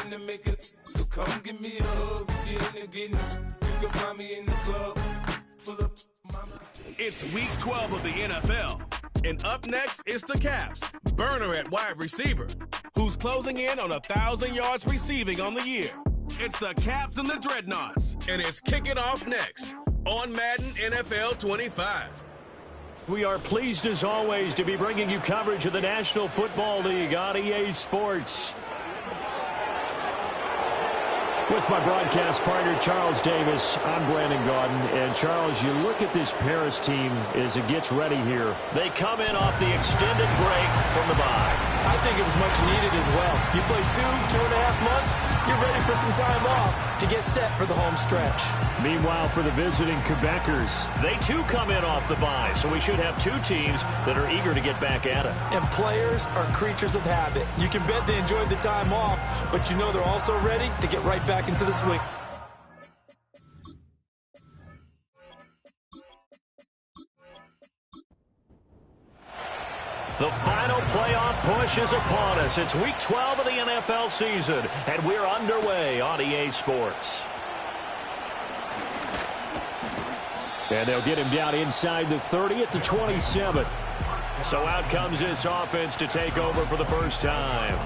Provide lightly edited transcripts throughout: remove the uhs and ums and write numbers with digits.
trying to make it. So come give me a hug. You ain't getting it. You can find me in the club. Full of mama. It's week 12 of the NFL. And up next is the Caps. Burner at wide receiver, who's closing in on 1,000 yards receiving on the year. It's the Caps and the Dreadnoughts. And it's kicking off next on Madden NFL 25. We are pleased as always to be bringing you coverage of the National Football League on EA Sports. With my broadcast partner, Charles Davis, I'm Brandon Gaudin. And, Charles, you look at this Paris team as it gets ready here. They come in off the extended break from the bye. I think it was much needed as well. You play 2.5 months, you're ready for some time off to get set for the home stretch. Meanwhile, for the visiting Quebecers, they too come in off the bye, so we should have two teams that are eager to get back at it. And players are creatures of habit. You can bet they enjoyed the time off, but you know they're also ready to get right back into the swing. The final playoff push is upon us. It's week 12 of the NFL season, and we're underway on EA Sports. And they'll get him down inside the 30 at the 27. So out comes this offense to take over for the first time.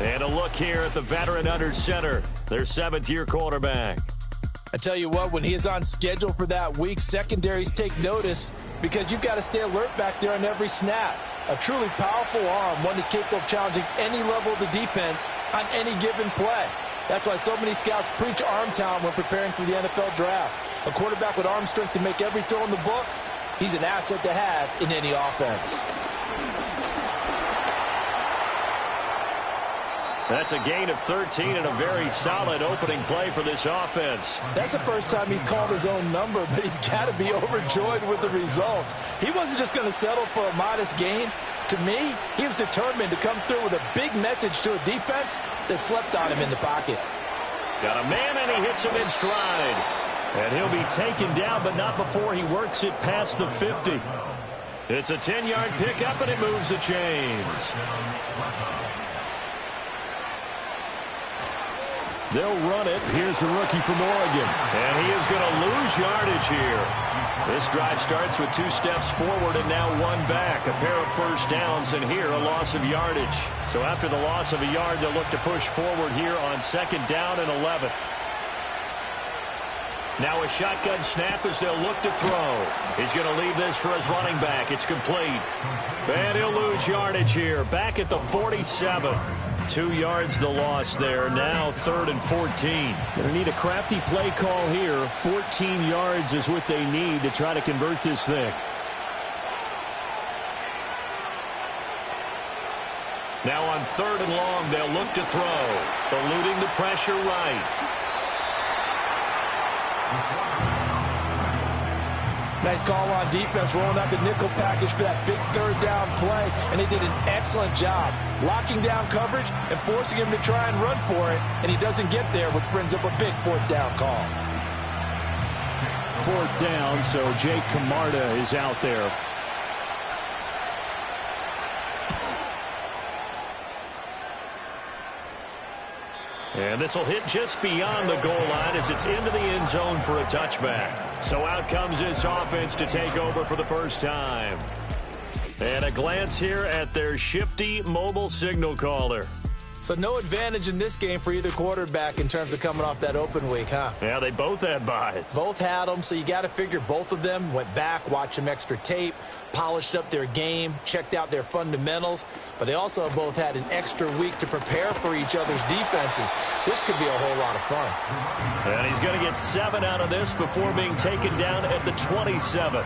And a look here at the veteran under center, their seventh-year quarterback. I tell you what, when he is on schedule for that week, secondaries take notice because you've got to stay alert back there on every snap. A truly powerful arm, one that's capable of challenging any level of the defense on any given play. That's why so many scouts preach arm talent when preparing for the NFL draft. A quarterback with arm strength to make every throw in the book, he's an asset to have in any offense. That's a gain of 13 and a very solid opening play for this offense. That's the first time he's called his own number, but he's got to be overjoyed with the results. He wasn't just going to settle for a modest gain. To me, he was determined to come through with a big message to a defense that slept on him in the pocket. Got a man, and he hits him in stride. And he'll be taken down, but not before he works it past the 50. It's a 10-yard pickup, and it moves the chains. They'll run it. Here's the rookie from Oregon. And he is going to lose yardage here. This drive starts with 2 steps forward and now 1 back. A pair of first downs, and here a loss of yardage. So after the loss of a yard, they'll look to push forward here on 2nd down and 11. Now a shotgun snap as they'll look to throw. He's going to leave this for his running back. It's complete. And he'll lose yardage here. Back at the 47. 2 yards the loss there. Now 3rd and 14. Going to need a crafty play call here. 14 yards is what they need to try to convert this thing. Now on 3rd and long, they'll look to throw. Eluding the pressure right. Nice call on defense, rolling out the nickel package for that big 3rd down play, and they did an excellent job locking down coverage and forcing him to try and run for it, and he doesn't get there, which brings up a big 4th down call. 4th down, so Jake Camarda is out there. And this will hit just beyond the goal line as it's into the end zone for a touchback. So out comes this offense to take over for the first time. And a glance here at their shifty mobile signal caller. So no advantage in this game for either quarterback in terms of coming off that open week, huh? Yeah, they both had buys. Both had them, so you got to figure both of them went back, watched some extra tape, polished up their game, checked out their fundamentals, but they also both had an extra week to prepare for each other's defenses. This could be a whole lot of fun. And he's going to get 7 out of this before being taken down at the 27.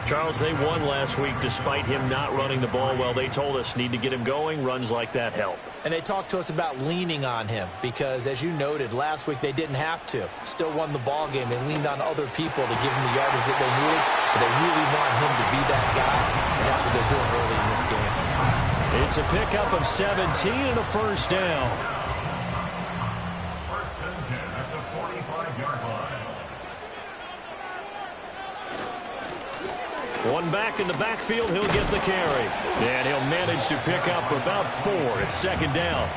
Charles, they won last week despite him not running the ball well. They told us need to get him going. Runs like that help. And they talked to us about leaning on him because, as you noted, last week they didn't have to. Still won the ball game. They leaned on other people to give him the yardage that they needed, but they really want him to be that guy, and that's what they're doing early in this game. It's a pickup of 17 and a first down. One back in the backfield, he'll get the carry. And he'll manage to pick up about 4 at 2nd down.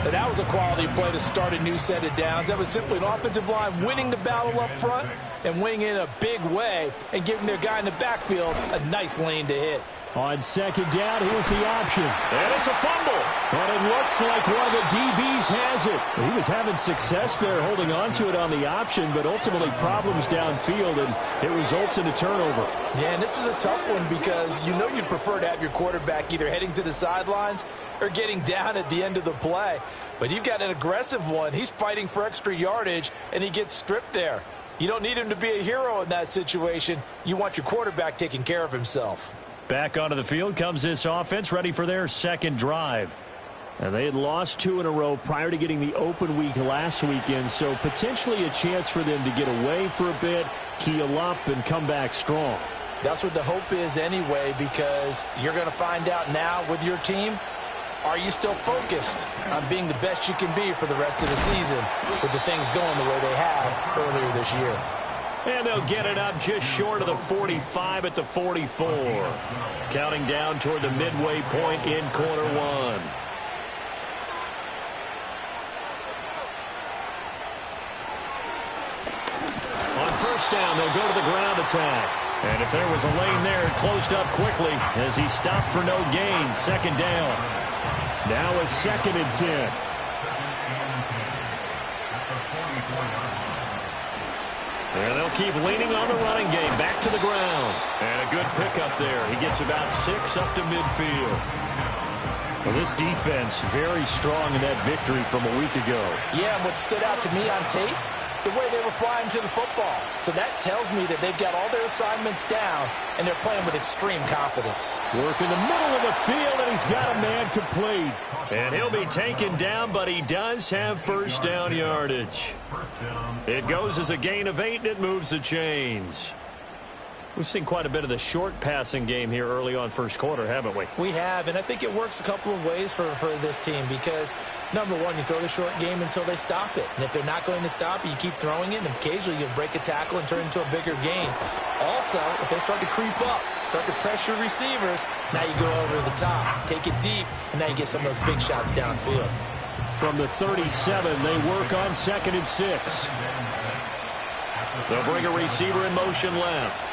And that was a quality play to start a new set of downs. That was simply an offensive line winning the battle up front and winning it in a big way and giving their guy in the backfield a nice lane to hit. On second down, here's the option. And it's a fumble. And it looks like one of the DBs has it. He was having success there holding on to it on the option, but ultimately problems downfield, and it results in a turnover. Yeah, and this is a tough one because you know you'd prefer to have your quarterback either heading to the sidelines or getting down at the end of the play. But you've got an aggressive one. He's fighting for extra yardage, and he gets stripped there. You don't need him to be a hero in that situation. You want your quarterback taking care of himself. Back onto the field comes this offense, ready for their second drive. And they had lost 2 in a row prior to getting the open week last weekend, so potentially a chance for them to get away for a bit, keel up, and come back strong. That's what the hope is anyway, because you're going to find out now with your team, are you still focused on being the best you can be for the rest of the season with the things going the way they have earlier this year? And they'll get it up just short of the 45 at the 44. Counting down toward the midway point in quarter one. On first down, they'll go to the ground attack. And if there was a lane there, it closed up quickly as he stopped for no gain. Second down. Now a 2nd and 10. And they'll keep leaning on the running game. Back to the ground. And a good pickup there. He gets about 6 up to midfield. Well, this defense very strong in that victory from a week ago. Yeah, and what stood out to me on tape, the way they were flying to the football. So that tells me that they've got all their assignments down, and they're playing with extreme confidence. Work in the middle of the field, and he's got a man complete. And he'll be taken down, but he does have first down yardage. It goes as a gain of 8, and it moves the chains. We've seen quite a bit of the short passing game here early on first quarter, haven't we? We have, and I think it works a couple of ways for this team because, number one, you throw the short game until they stop it. And if they're not going to stop it, you keep throwing it, and occasionally you'll break a tackle and turn it into a bigger game. Also, if they start to creep up, start to pressure receivers, now you go over the top, take it deep, and now you get some of those big shots downfield. From the 37, they work on 2nd and 6. They'll bring a receiver in motion left.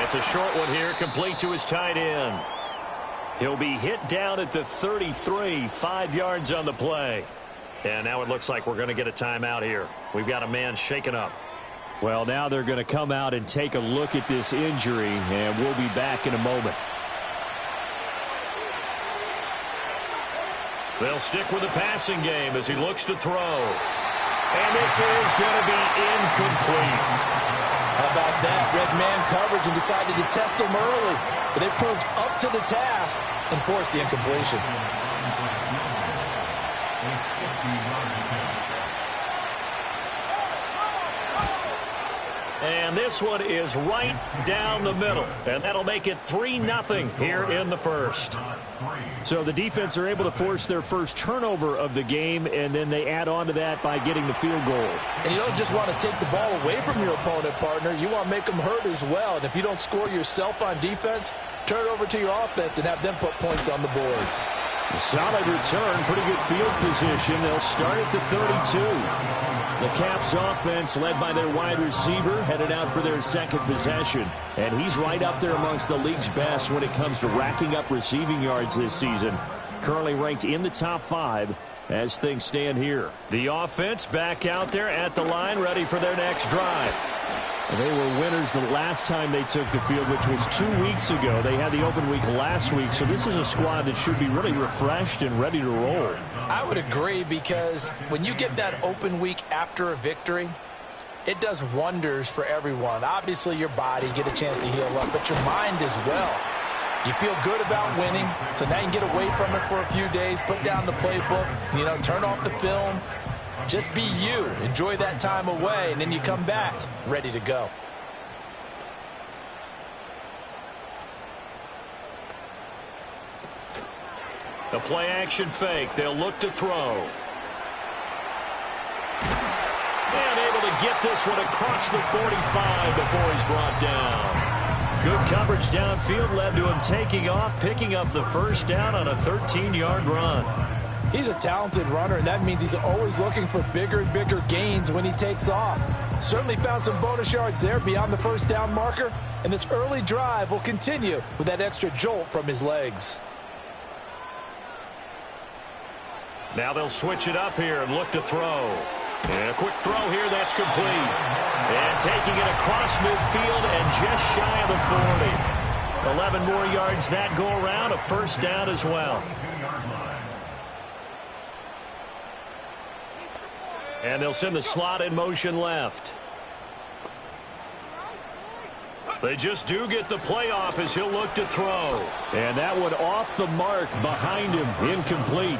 It's a short one here, complete to his tight end. He'll be hit down at the 33, 5 yards on the play. And now it looks like we're going to get a timeout here. We've got a man shaken up. Well, now they're going to come out and take a look at this injury, and we'll be back in a moment. They'll stick with the passing game as he looks to throw. And this is going to be incomplete. How about that? Red man coverage and decided to test them early. But they proved up to the task and forced the incompletion. And this one is right down the middle. And that'll make it 3-0 here in the first. So the defense are able to force their first turnover of the game, and then they add on to that by getting the field goal. And you don't just want to take the ball away from your opponent, partner. You want to make them hurt as well. And if you don't score yourself on defense, turn it over to your offense and have them put points on the board. A solid return, pretty good field position. They'll start at the 32. The Caps offense, led by their wide receiver, headed out for their second possession. And he's right up there amongst the league's best when it comes to racking up receiving yards this season. Currently ranked in the top 5 as things stand here. The offense back out there at the line, ready for their next drive. And they were winners the last time they took the field, which was 2 weeks ago. They had the open week last week, so this is a squad that should be really refreshed and ready to roll. I would agree, because when you get that open week after a victory, it does wonders for everyone. Obviously, your body, get a chance to heal up, but your mind as well. You feel good about winning, so now you can get away from it for a few days, put down the playbook, turn off the film. Just be you. Enjoy that time away, and then you come back ready to go. The play action fake. They'll look to throw. And able to get this one across the 45 before he's brought down. Good coverage downfield led to him taking off, picking up the first down on a 13-yard run. He's a talented runner, and that means he's always looking for bigger and bigger gains when he takes off. Certainly found some bonus yards there beyond the first down marker, and this early drive will continue with that extra jolt from his legs. Now they'll switch it up here and look to throw. And a quick throw here, that's complete. And taking it across midfield and just shy of the 40. 11 more yards that go around, a first down as well. And they'll send the slot in motion left. They just do get the playoff as he'll look to throw. And that one off the mark behind him, incomplete.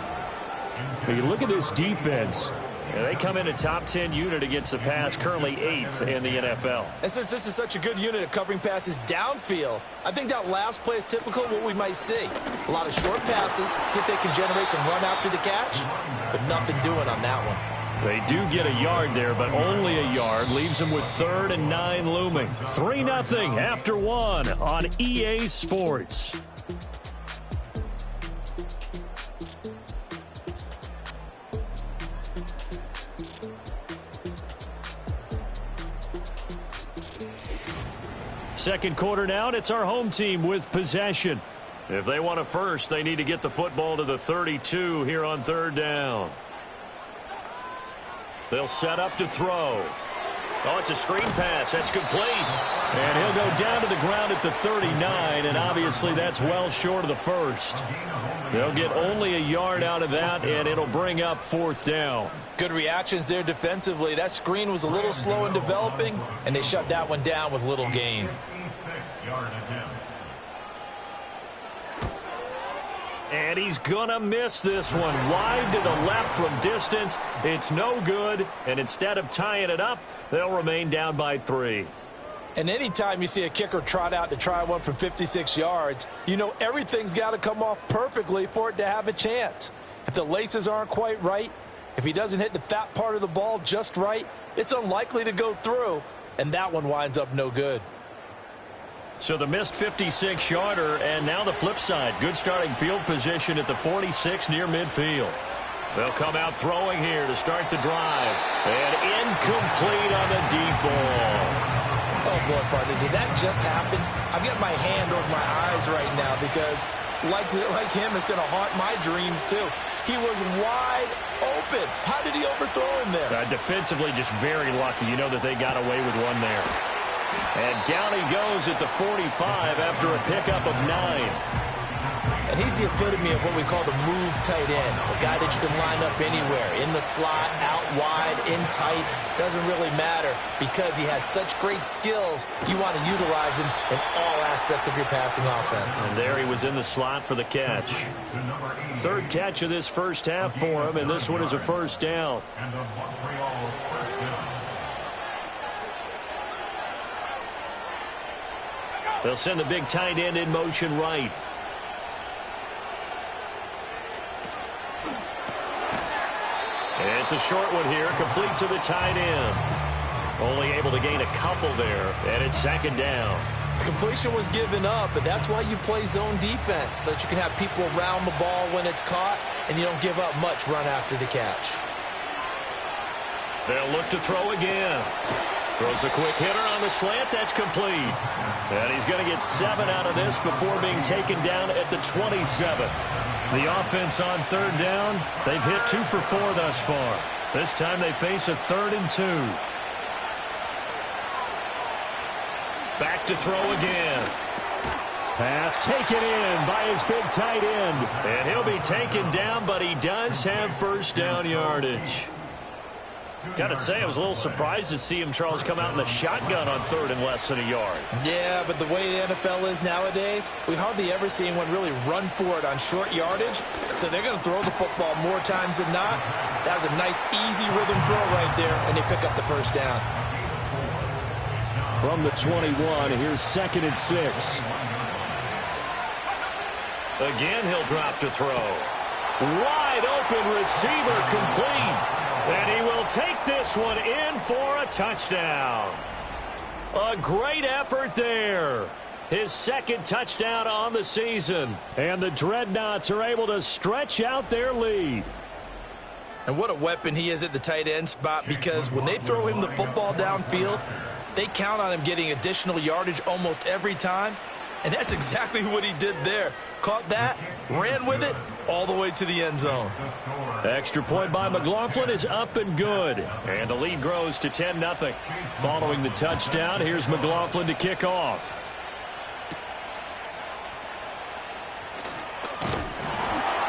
But you look at this defense. And they come in a top 10 unit against the pass, currently 8th in the NFL. And since this is such a good unit at covering passes downfield, I think that last play is typical of what we might see. A lot of short passes, see if they can generate some run after the catch, but nothing doing on that one. They do get a yard there, but only a yard. Leaves them with 3rd and 9 looming. 3-0 after 1 on EA Sports. Second quarter now, and it's our home team with possession. If they want a first, they need to get the football to the 32 here on 3rd down. They'll set up to throw. Oh, it's a screen pass. That's complete. And he'll go down to the ground at the 39, and obviously that's well short of the first. They'll get only a yard out of that, and it'll bring up 4th down. Good reactions there defensively. That screen was a little slow in developing, and they shut that one down with little gain. And he's going to miss this one. Wide to the left from distance. It's no good. And instead of tying it up, they'll remain down by 3. And anytime you see a kicker trot out to try one from 56 yards, you know everything's got to come off perfectly for it to have a chance. If the laces aren't quite right, if he doesn't hit the fat part of the ball just right, it's unlikely to go through. And that one winds up no good. So the missed 56-yarder, and now the flip side. Good starting field position at the 46 near midfield. They'll come out throwing here to start the drive. And incomplete on the deep ball. Oh, boy, partner, did that just happen? I've got my hand over my eyes right now because, like him, it's going to haunt my dreams, too. He was wide open. How did he overthrow him there? Defensively, just very lucky. You know that they got away with one there. And down he goes at the 45 after a pickup of 9. And he's the epitome of what we call the move tight end. A guy that you can line up anywhere, in the slot, out wide, in tight. Doesn't really matter because he has such great skills. You want to utilize him in all aspects of your passing offense. And there he was in the slot for the catch. 3rd catch of this first half for him, and this one is a first down. They'll send the big tight end in motion right. And it's a short one here, complete to the tight end. Only able to gain a couple there, and it's 2nd down. Completion was given up, but that's why you play zone defense, so that you can have people around the ball when it's caught, and you don't give up much run after the catch. They'll look to throw again. Throws a quick hitter on the slant. That's complete. And he's going to get 7 out of this before being taken down at the 27. The offense on 3rd down, they've hit 2 for 4 thus far. This time they face a 3rd and 2. Back to throw again. Pass taken in by his big tight end. And he'll be taken down, but he does have first down yardage. Got to say, I was a little surprised to see him, Charles, come out in the shotgun on 3rd and less than a yard. Yeah, but the way the NFL is nowadays, we hardly ever see anyone really run for it on short yardage. So they're going to throw the football more times than not. That was a nice, easy rhythm throw right there, and they pick up the first down. From the 21, here's 2nd and 6. Again, he'll drop to throw. Wide open receiver complete. And he will take this one in for a touchdown. A great effort there. His second touchdown on the season. And the Dreadnoughts are able to stretch out their lead. And what a weapon he is at the tight end spot, because when they throw him the football downfield, they count on him getting additional yardage almost every time. And that's exactly what he did there. Caught that, ran with it, all the way to the end zone. Extra point by McLaughlin is up and good. And the lead grows to 10-0. Following the touchdown, here's McLaughlin to kick off.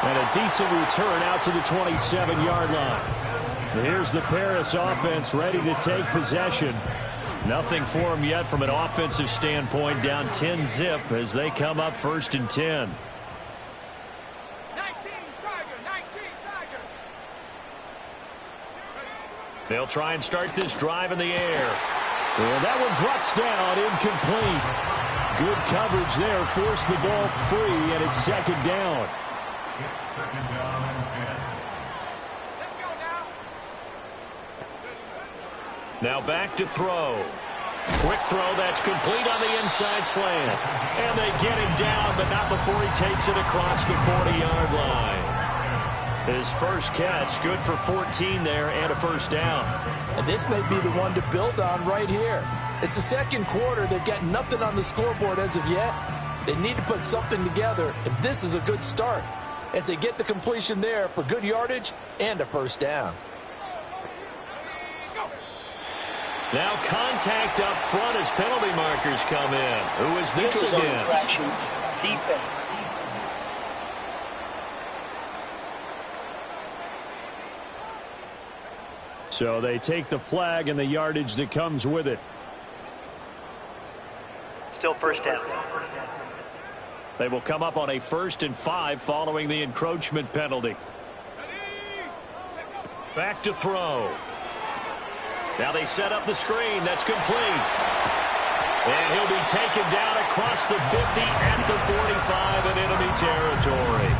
And a decent return out to the 27-yard line. Here's the Paris offense ready to take possession. Nothing for them yet from an offensive standpoint, down 10-zip as they come up 1st and 10. 19 Tiger. They'll try and start this drive in the air. And that one drops down, incomplete. Good coverage there, forced the ball free, and it's 2nd down. Now back to throw. Quick throw that's complete on the inside slant. And they get him down, but not before he takes it across the 40-yard line. His first catch, good for 14 there and a 1st down. And this may be the one to build on right here. It's the 2nd quarter. They've got nothing on the scoreboard as of yet. They need to put something together, and this is a good start as they get the completion there for good yardage and a 1st down. Now contact up front as penalty markers come in. Who is this Neutral zone against? infraction. Defense. So they take the flag and the yardage that comes with it. Still 1st down. They will come up on a 1st and 5 following the encroachment penalty. Back to throw. Now they set up the screen. That's complete. And he'll be taken down across the 50 at the 45 in enemy territory.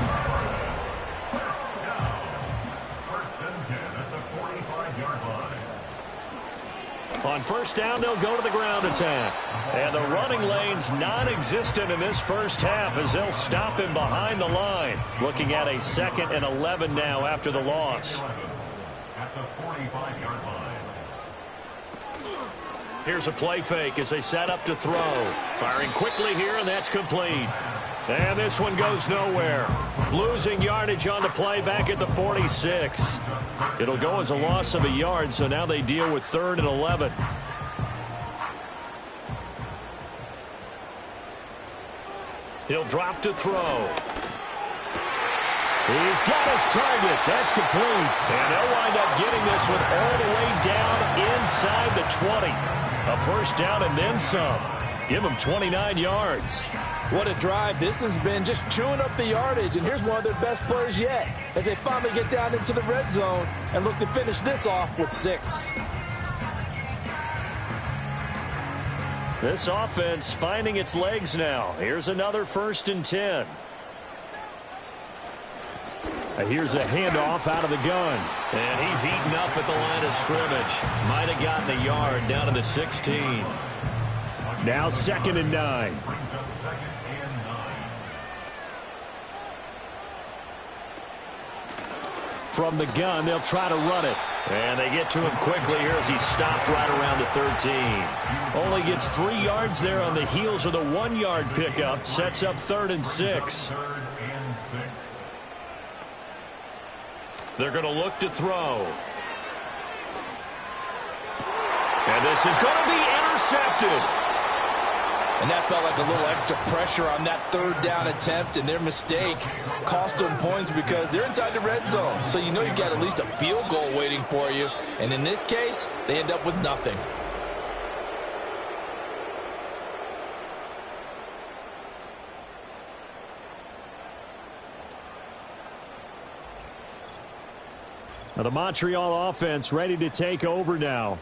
On 1st down, they'll go to the ground attack. And the running lane's non-existent in this first half as they'll stop him behind the line. Looking at a 2nd and 11 now after the loss. At the 45-yard line. Here's a play fake as they set up to throw. Firing quickly here, and that's complete. And this one goes nowhere. Losing yardage on the play back at the 46. It'll go as a loss of a yard, so now they deal with 3rd and 11. He'll drop to throw. He's got his target. That's complete. And they'll wind up getting this one all the way down inside the 20. A 1st down and then some. Give them 29 yards. What a drive. This has been just chewing up the yardage, and here's one of their best plays yet as they finally get down into the red zone and look to finish this off with 6. This offense finding its legs now. Here's another 1st and 10. Here's a handoff out of the gun. And he's eaten up at the line of scrimmage. Might have gotten a yard down to the 16. Now 2nd and 9. From the gun, they'll try to run it. And they get to him quickly here as he stopped right around the 13. Only gets 3 yards there on the heels of the 1-yard pickup. Sets up 3rd and 6. They're going to look to throw. And this is going to be intercepted. And that felt like a little extra pressure on that 3rd down attempt, and their mistake cost them points because they're inside the red zone. So you know you've got at least a field goal waiting for you. And in this case, they end up with nothing. Now the Montreal offense ready to take over now.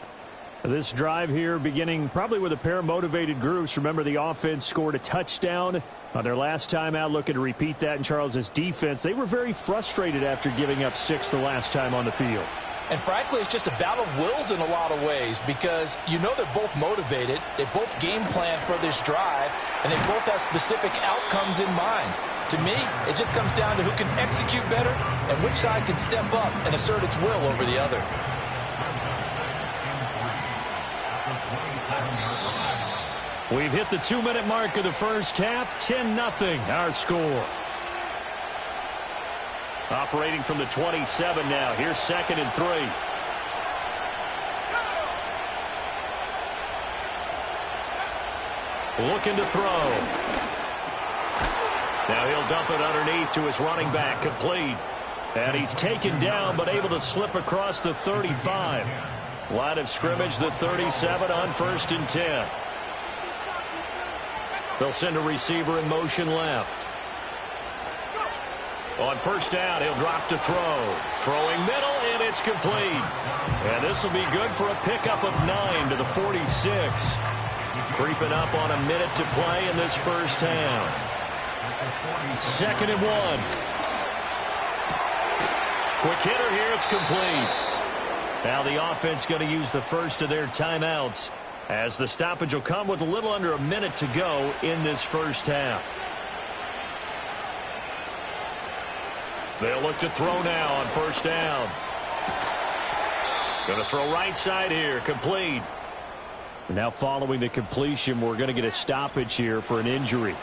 This drive here beginning probably with a pair of motivated groups. Remember, the offense scored a touchdown on their last time out. Looking to repeat that in Charles's defense. They were very frustrated after giving up 6 the last time on the field. And frankly, it's just a battle of wills in a lot of ways because you know they're both motivated, they both game plan for this drive, and they both have specific outcomes in mind. To me, it just comes down to who can execute better and which side can step up and assert its will over the other. We've hit the 2-minute mark of the first half, 10-0 our score. Operating from the 27 now. Here's 2nd and 3. Looking to throw. Now he'll dump it underneath to his running back, complete. And he's taken down but able to slip across the 35. Line of scrimmage, the 37 on 1st and 10. They'll send a receiver in motion left. On 1st down, he'll drop to throw. Throwing middle, and it's complete. And this will be good for a pickup of 9 to the 46. Creeping up on a minute to play in this first half. 2nd and 1. Quick hitter here, it's complete. Now the offense going to use the first of their timeouts as the stoppage will come with a little under a minute to go in this first half. They'll look to throw now on 1st down. Going to throw right side here, complete. Now following the completion, we're going to get a stoppage here for an injury.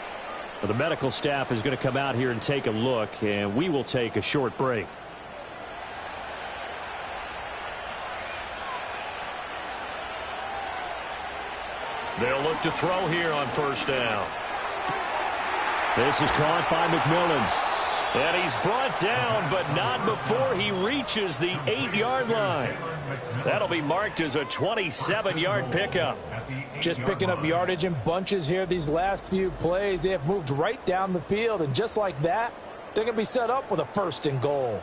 Well, the medical staff is going to come out here and take a look, and we will take a short break. They'll look to throw here on 1st down. This is caught by McMillan. And he's brought down, but not before he reaches the 8-yard line. That'll be marked as a 27-yard pickup. Just picking up yardage in bunches here these last few plays. They have moved right down the field, and just like that, they're going to be set up with a 1st and goal.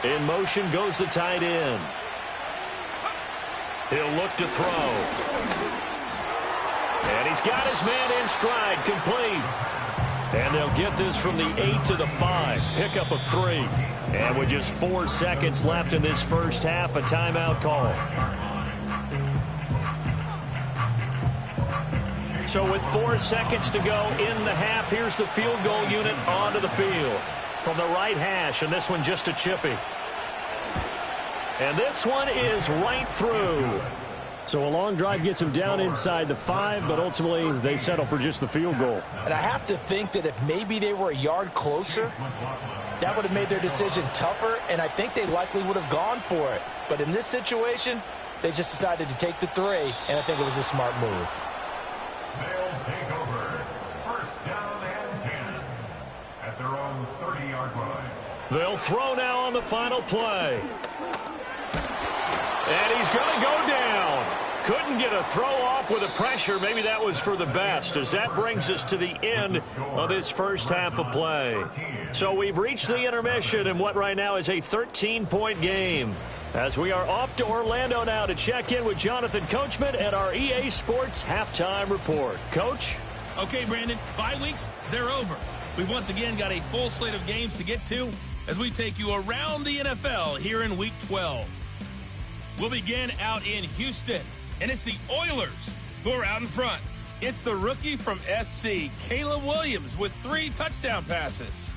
In motion goes the tight end. He'll look to throw. And he's got his man in stride, complete. And they'll get this from the 8 to the 5. Pickup of 3. And with just 4 seconds left in this first half, a timeout call. So with 4 seconds to go in the half, here's the field goal unit onto the field. From the right hash, and this one just a chippy. And this one is right through. So a long drive gets them down inside the 5, but ultimately they settle for just the field goal. And I have to think that if maybe they were a yard closer, that would have made their decision tougher, and I think they likely would have gone for it. But in this situation, they just decided to take the 3, and I think it was a smart move. They'll take over. 1st down and 10 at their own 30-yard line. They'll throw now on the final play. And he's going to go down. Couldn't get a throw off with the pressure. Maybe that was for the best, as that brings us to the end of this first half of play. So we've reached the intermission in what right now is a 13-point game, as we are off to Orlando now to check in with Jonathan Coachman at our EA Sports Halftime Report. Coach? Okay, Brandon, bye weeks, they're over. We've once again got a full slate of games to get to as we take you around the NFL here in Week 12. We'll begin out in Houston, and it's the Oilers who are out in front. It's the rookie from SC, Caleb Williams, with 3 touchdown passes.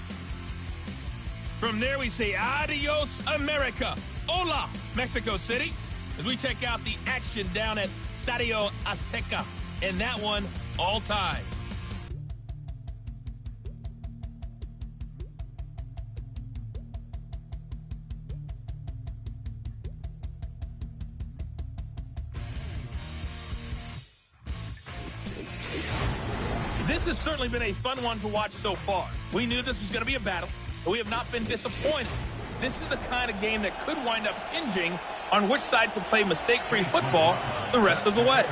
From there, we say adios, America. Hola, Mexico City, as we check out the action down at Estadio Azteca, and that one all tied. This has certainly been a fun one to watch so far. We knew this was going to be a battle, but we have not been disappointed. This is the kind of game that could wind up hinging on which side can play mistake-free football the rest of the way.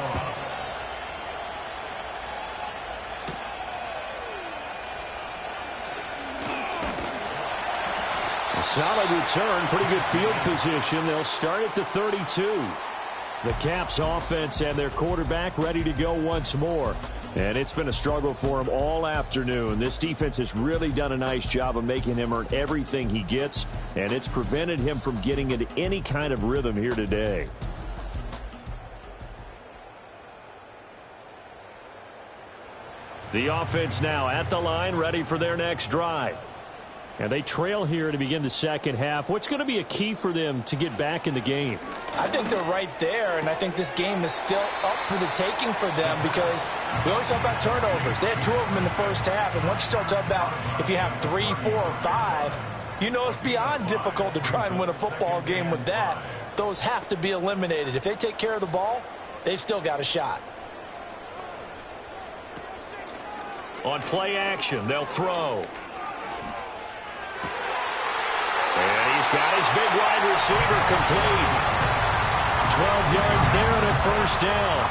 A solid return, pretty good field position. They'll start at the 32. The Caps offense and their quarterback ready to go once more. And it's been a struggle for him all afternoon. This defense has really done a nice job of making him earn everything he gets, and it's prevented him from getting into any kind of rhythm here today. The offense now at the line, ready for their next drive. And they trail here to begin the second half. What's going to be a key for them to get back in the game? I think they're right there, and I think this game is still up for the taking for them because we always talk about turnovers. They had 2 of them in the first half, and once you start talking about if you have 3, 4, or 5, you know it's beyond difficult to try and win a football game with that. Those have to be eliminated. If they take care of the ball, they've still got a shot. On play action, they'll throw. And he's got his big wide receiver complete. 12 yards there and a first down.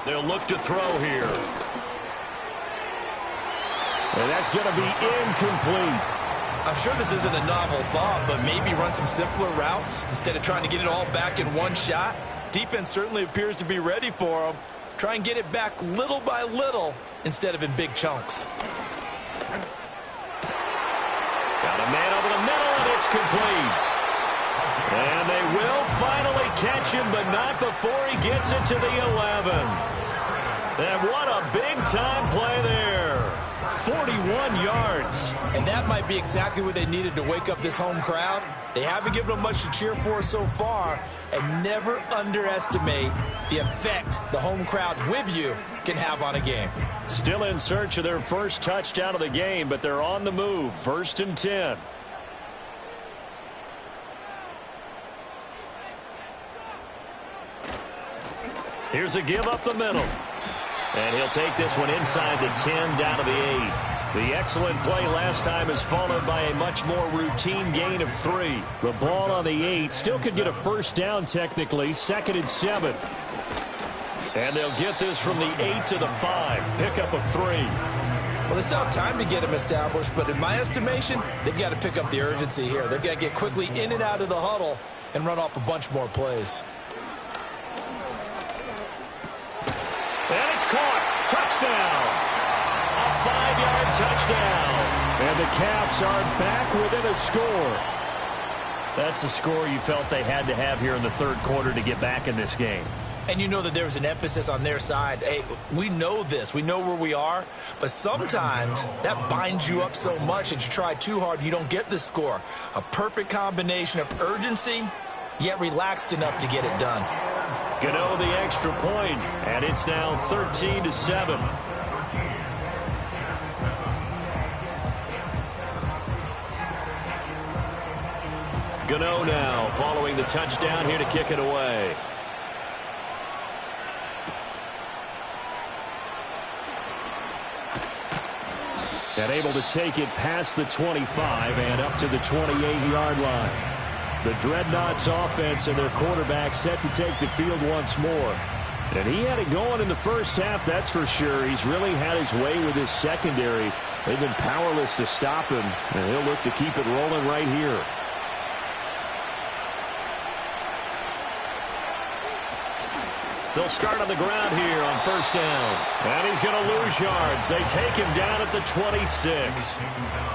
They'll look to throw here. And that's going to be incomplete. I'm sure this isn't a novel thought, but maybe run some simpler routes instead of trying to get it all back in one shot. Defense certainly appears to be ready for him. Try and get it back little by little instead of in big chunks. Got a man over the middle, and it's complete. And they will finally catch him, but not before he gets it to the 11. And what a big-time play there. 41 yards. And that might be exactly what they needed to wake up this home crowd. They haven't given them much to cheer for so far, and never underestimate the effect the home crowd with you can have on a game. Still in search of their first touchdown of the game, but they're on the move. 1st and 10. Here's a give up the middle. And he'll take this one inside the 10 down to the 8. The excellent play last time is followed by a much more routine gain of 3. The ball on the 8 still could get a first down technically. 2nd and 7. And they'll get this from the 8 to the 5. Pickup of 3. Well, they still have time to get him established, but in my estimation, they've got to pick up the urgency here. They've got to get quickly in and out of the huddle and run off a bunch more plays. And it's caught. Touchdown. A 5-yard touchdown. And the Caps are back within a score. That's a score you felt they had to have here in the 3rd quarter to get back in this game. And you know that there was an emphasis on their side. Hey, we know this. We know where we are. But sometimes that binds you up so much that you try too hard, you don't get the score. A perfect combination of urgency, yet relaxed enough to get it done. Gano the extra point, and it's now 13-7. Gano now following the touchdown here to kick it away. And able to take it past the 25 and up to the 28-yard line. The Dreadnoughts offense and their quarterback set to take the field once more. And he had it going in the first half, that's for sure. He's really had his way with his secondary. They've been powerless to stop him, and he'll look to keep it rolling right here. They'll start on the ground here on 1st down. And he's going to lose yards. They take him down at the 26.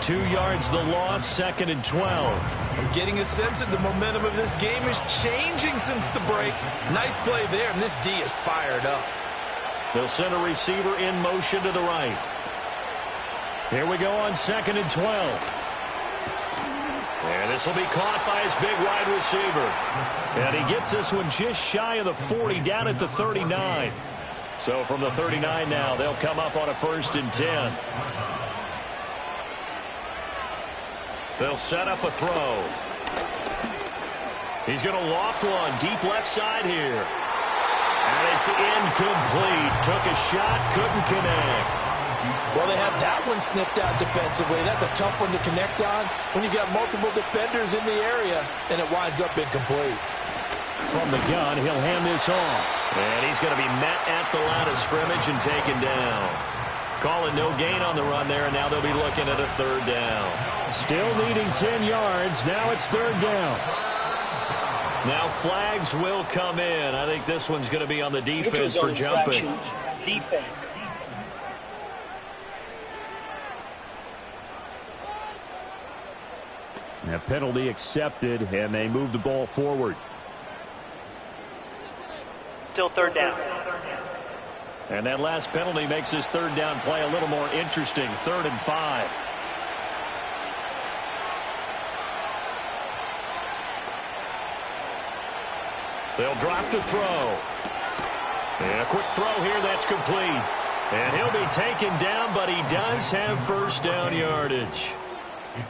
2 yards the loss, 2nd and 12. I'm getting a sense that the momentum of this game is changing since the break. Nice play there, and this D is fired up. They'll send a receiver in motion to the right. Here we go on 2nd and 12. And this will be caught by his big wide receiver. And he gets this one just shy of the 40, down at the 39. So from the 39 now, they'll come up on a 1st and 10. They'll set up a throw. He's going to loft one deep left side here. And it's incomplete. Took a shot, couldn't connect. Well, they have that one snipped out defensively. That's a tough one to connect on when you've got multiple defenders in the area, and it winds up incomplete. From the gun, he'll hand this off. And he's going to be met at the line of scrimmage and taken down. Calling no gain on the run there, and now they'll be looking at a third down. Still needing 10 yards. Now it's third down. Now flags will come in. I think this one's going to be on the defense for jumping. Defense. A penalty accepted, and they move the ball forward. Still third down. And that last penalty makes this third down play a little more interesting. 3rd and 5. They'll drop to throw. And a quick throw here that's complete. And he'll be taken down, but he does have first down yardage.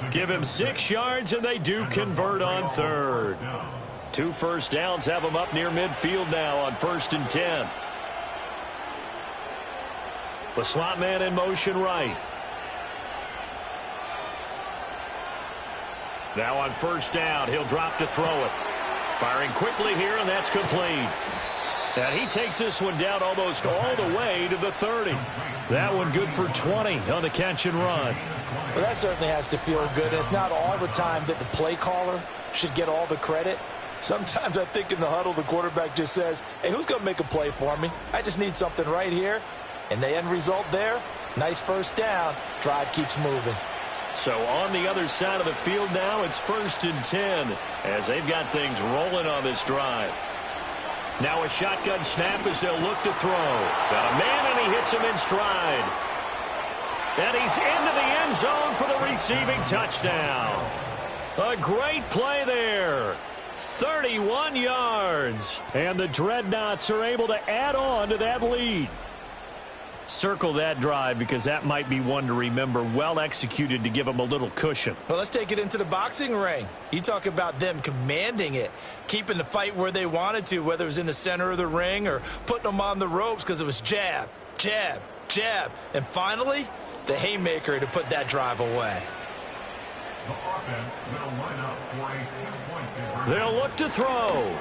Give him 6 yards, and they do convert on 3rd. 2 first downs have them up near midfield now on 1st and 10. The slot man in motion right. Now on 1st down, he'll drop to throw it. Firing quickly here, and that's complete. And he takes this one down almost all the way to the 30. That one good for 20 on the catch and run. Well, that certainly has to feel good. It's not all the time that the play caller should get all the credit. Sometimes I think in the huddle, the quarterback just says, hey, who's going to make a play for me? I just need something right here. And the end result there, nice first down. Drive keeps moving. So on the other side of the field now, it's 1st and 10 as they've got things rolling on this drive. Now a shotgun snap as they'll look to throw. Got a man, and he hits him in stride. And he's into the end zone for the receiving touchdown. A great play there. 31 yards. And the Dreadnoughts are able to add on to that lead. Circle that drive because that might be one to remember. Well executed to give them a little cushion. Well, let's take it into the boxing ring. You talk about them commanding it, keeping the fight where they wanted to, whether it was in the center of the ring or putting them on the ropes because it was jab, jab, jab. And finally, the haymaker to put that drive away. The offense will line up for a 2-point conversion. They'll look to throw.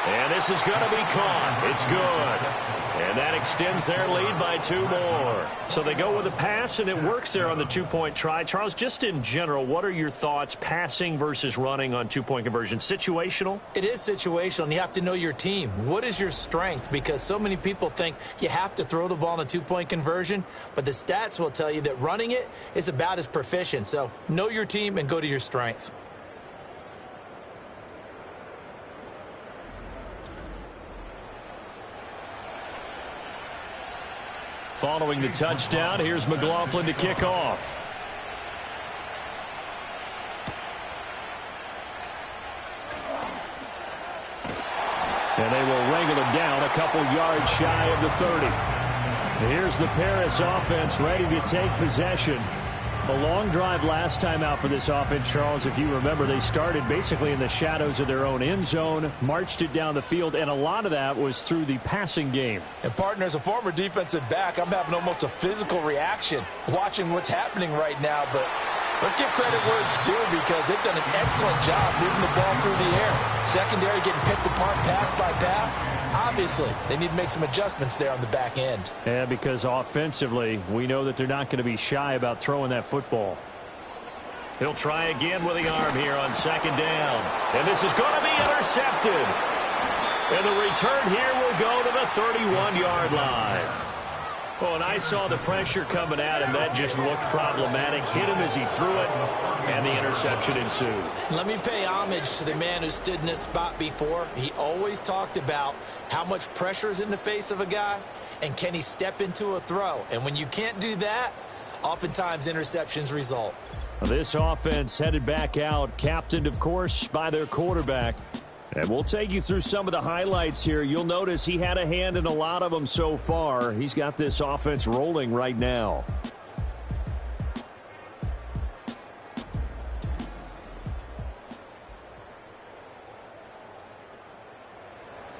And this is going to be caught. It's good. And that extends their lead by 2 more. So they go with a pass, and it works there on the 2-point try. Charles, just in general, what are your thoughts passing versus running on 2-point conversion? Situational? It is situational, and you have to know your team. What is your strength? Because so many people think you have to throw the ball in a 2-point conversion, but the stats will tell you that running it is about as proficient. So know your team and go to your strength. Following the touchdown, here's McLaughlin to kick off. And they will wrangle him down a couple yards shy of the 30. Here's the Paris offense ready to take possession. A long drive last time out for this offense, Charles. If you remember, they started basically in the shadows of their own end zone, marched it down the field, and a lot of that was through the passing game. And, partner, as a former defensive back, I'm having almost a physical reaction watching what's happening right now. But let's give credit where it's due because they've done an excellent job moving the ball through the air. Secondary getting picked apart pass by pass. Obviously, they need to make some adjustments there on the back end. Yeah, because offensively, we know that they're not going to be shy about throwing that football. He'll try again with the arm here on 2nd down. And this is going to be intercepted. And the return here will go to the 31-yard line. Oh, and I saw the pressure coming at him. That just looked problematic. Hit him as he threw it, and the interception ensued. Let me pay homage to the man who stood in this spot before. He always talked about how much pressure is in the face of a guy, and can he step into a throw. And when you can't do that, oftentimes interceptions result. This offense headed back out, captained, of course, by their quarterback. And we'll take you through some of the highlights here. You'll notice he had a hand in a lot of them so far. He's got this offense rolling right now.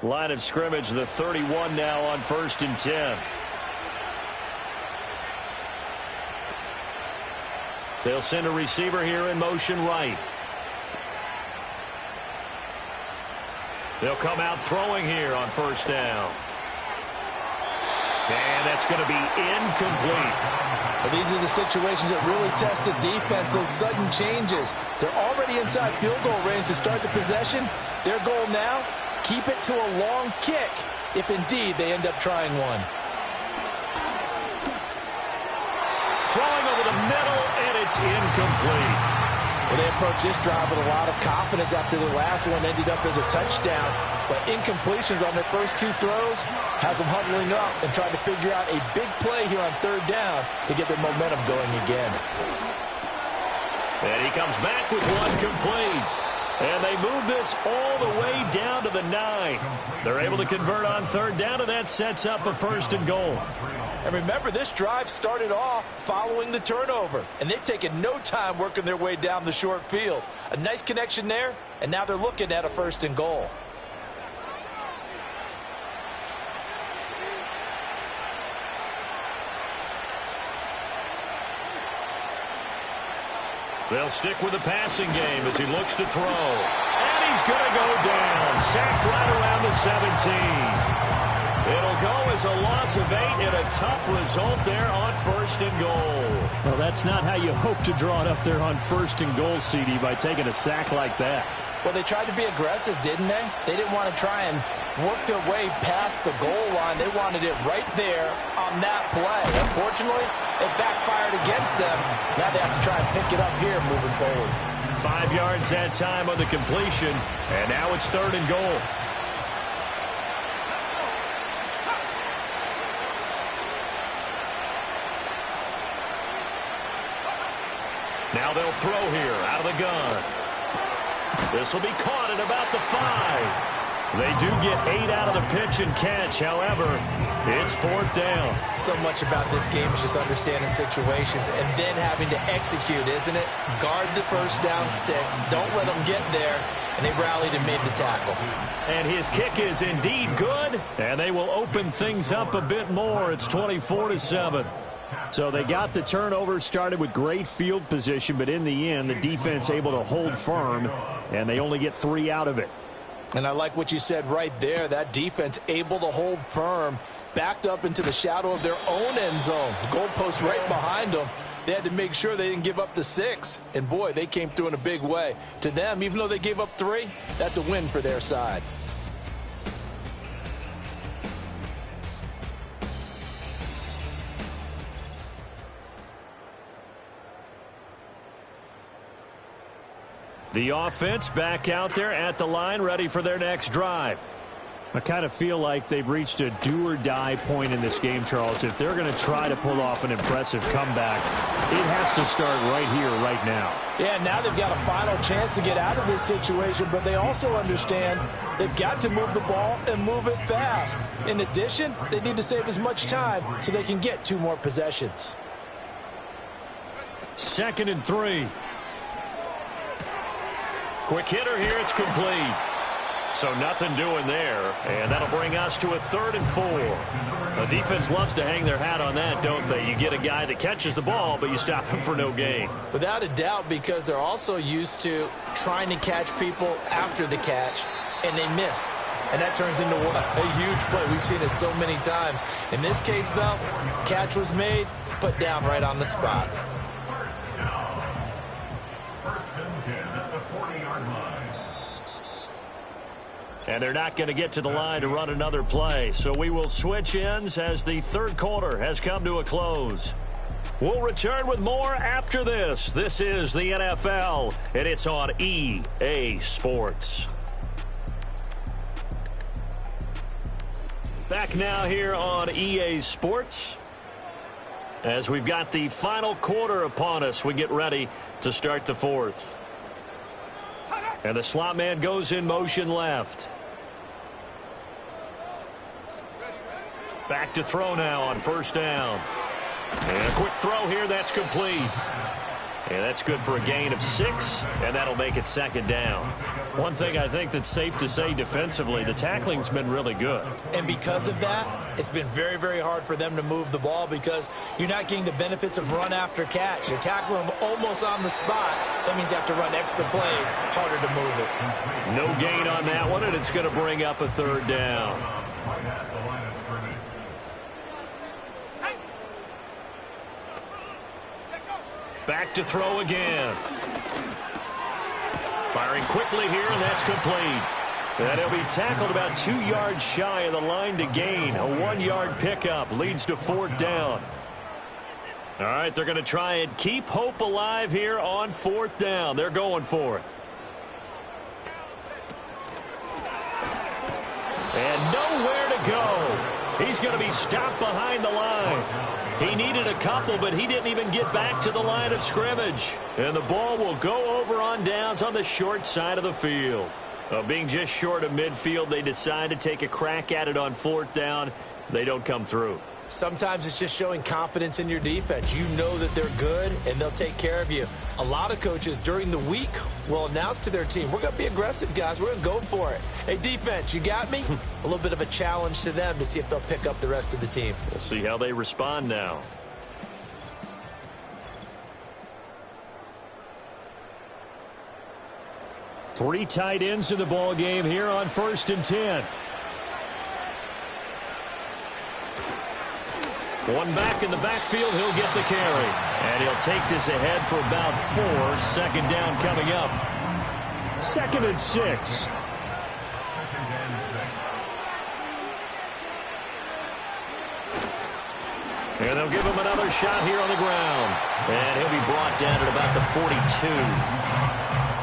Line of scrimmage, the 31 now on 1st and 10. They'll send a receiver here in motion right. They'll come out throwing here on 1st down. And that's going to be incomplete. Well, these are the situations that really test the defense, those sudden changes. They're already inside field goal range to start the possession. Their goal now, keep it to a long kick, if indeed they end up trying one. Throwing over the middle, and it's incomplete. Well, they approached this drive with a lot of confidence after the last one ended up as a touchdown. But incompletions on their first two throws has them huddling up and trying to figure out a big play here on third down to get their momentum going again. And he comes back with one complete. And they move this all the way down to the 9. They're able to convert on third down, and that sets up a 1st and goal. And remember, this drive started off following the turnover, and they've taken no time working their way down the short field. A nice connection there, and now they're looking at a 1st and goal. They'll stick with the passing game as he looks to throw. And he's going to go down. Sacked right around the 17. It'll go as a loss of 8 and a tough result there on 1st and goal. Well, that's not how you hope to draw it up there on 1st and goal, CD, by taking a sack like that. Well, they tried to be aggressive, didn't they? They didn't want to try and work their way past the goal line. They wanted it right there on that play. Unfortunately, it backfired against them. Now they have to try and pick it up here moving forward. 5 yards that time on the completion, and now it's 3rd and goal. Now they'll throw here out of the gun. This will be caught at about the 5. They do get 8 out of the pitch and catch. However, it's 4th down. So much about this game is just understanding situations and then having to execute, isn't it? Guard the first down sticks. Don't let them get there. And they rallied and made the tackle. And his kick is indeed good. And they will open things up a bit more. It's 24-7. So they got the turnover, started with great field position, but in the end, the defense able to hold firm, and they only get 3 out of it. And I like what you said right there. That defense able to hold firm, backed up into the shadow of their own end zone. The goalpost right behind them. They had to make sure they didn't give up the 6. And, boy, they came through in a big way. To them, even though they gave up 3, that's a win for their side. The offense back out there at the line, ready for their next drive. I kind of feel like they've reached a do-or-die point in this game, Charles. If they're going to try to pull off an impressive comeback, it has to start right here, right now. Yeah, now they've got a final chance to get out of this situation, but they also understand they've got to move the ball and move it fast. In addition, they need to save as much time so they can get 2 more possessions. 2nd and 3. Quick hitter here, it's complete. So nothing doing there, and that'll bring us to a 3rd and 4. The defense loves to hang their hat on that, don't they? You get a guy that catches the ball, but you stop him for no gain. Without a doubt, because they're also used to trying to catch people after the catch, and they miss. And that turns into what? A huge play. We've seen it so many times. In this case, though, catch was made, put down right on the spot. And they're not going to get to the line to run another play. So we will switch ends as the 3rd quarter has come to a close. We'll return with more after this. This is the NFL, and it's on EA Sports. Back now here on EA Sports. As we've got the final quarter upon us, we get ready to start the 4th. And the slot man goes in motion left. Back to throw now on 1st down. And a quick throw here, that's complete. And that's good for a gain of 6, and that'll make it 2nd down. One thing I think that's safe to say defensively, the tackling's been really good. And because of that, it's been very, very hard for them to move the ball because you're not getting the benefits of run after catch. You're tackling them almost on the spot. That means you have to run extra plays, harder to move it. No gain on that one, and it's going to bring up a 3rd down. Back to throw again. Firing quickly here, and that's complete. And he'll be tackled about 2 yards shy of the line to gain. A 1-yard pickup leads to 4th down. All right, they're going to try and keep hope alive here on 4th down. They're going for it. And nowhere to go. He's going to be stopped behind the line. He needed a couple, but he didn't even get back to the line of scrimmage. And the ball will go over on downs on the short side of the field. Being just short of midfield, they decide to take a crack at it on 4th down. They don't come through. Sometimes it's just showing confidence in your defense. You know that they're good, and they'll take care of you. A lot of coaches during the week will announce to their team, we're going to be aggressive, guys. We're going to go for it. Hey, defense, you got me? A little bit of a challenge to them to see if they'll pick up the rest of the team. We'll see how they respond now. Three tight ends in the ball game here on 1st and 10. One back in the backfield, he'll get the carry. And he'll take this ahead for about 4. 2nd down coming up. 2nd and 6. And they'll give him another shot here on the ground. And he'll be brought down at about the 42.